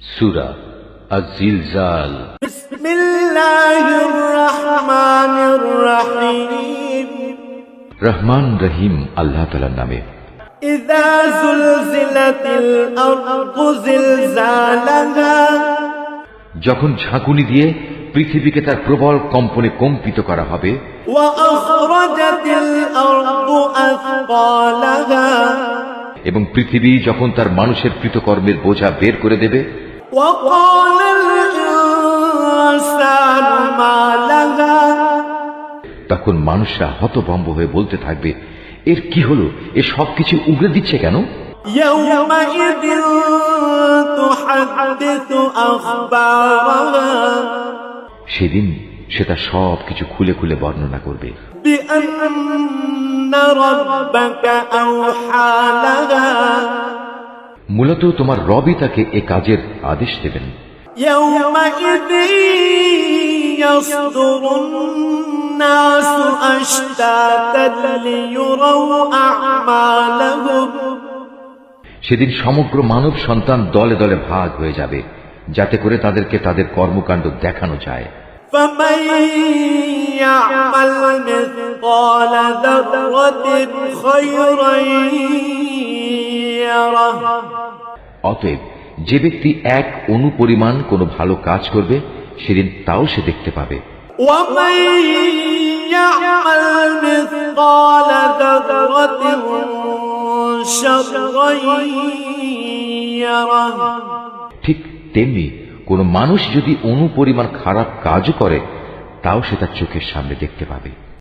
সূরা আয-জিলজাল। বিসমিল্লাহির রহমানির রহিম। রহমান রহিম আল্লাহ তাআলার নামে। ইযা যুলজিলাতিল আরদু জিলজালাহা, যখন ঝাঁকুনি দিয়ে পৃথিবীকে তার প্রবল কম্পনে কম্পিত করা হবে। ওয়া আখরাজাতিল আরদু আথকালাহা, এবং পৃথিবী যখন তার মানুষের কৃতকর্মের বোঝা বের করে দেবে। ওয়া ক্বালাল ইনসানু মা লাহা, তখন মানুষরা হতভম্ব হয়ে বলতে থাকবে, এর কি হলো? এ সবকিছু উগড়ে দিচ্ছে কেন? ইয়াউমাইযিন তুহাদ্দিসু আখবারাহা, সেদিন সে তার সবকিছু খুলে খুলে বর্ণনা করবে। বিআন্না রাব্বাকা আওহা লাহা, মূলত তোমার রবই তাকে এ কাজের আদেশ দেবেন। ইয়াউমাইযিন ইয়াসদুরুন নাসু আশতাতান লিয়ুরাউ আ'মালাহুম, সেদিন সমগ্র মানব সন্তান দলে দলে ভাগ হয়ে যাবে, যাতে করে তাদেরকে তাদের কর্মকাণ্ড দেখানো যায়। ফামান ইয়া'মাল মিসকালা যাররাতিন খায়রান ইয়ারাহ, অতএব যে ব্যক্তি এক অণু পরিমাণ কোনো ভালো কাজ করবে, সেদিন তাও সে দেখতে পাবে। ওয়ামান ইয়া'মাল মিসকালা যাররাতিন শাররান ইয়ারাহ, ঠিক তেমনি কোনো মানুষ যদি অণু পরিমাণ খারাপ কাজও করে, তাও সে তার চোখের সামনে দেখতে পাবে।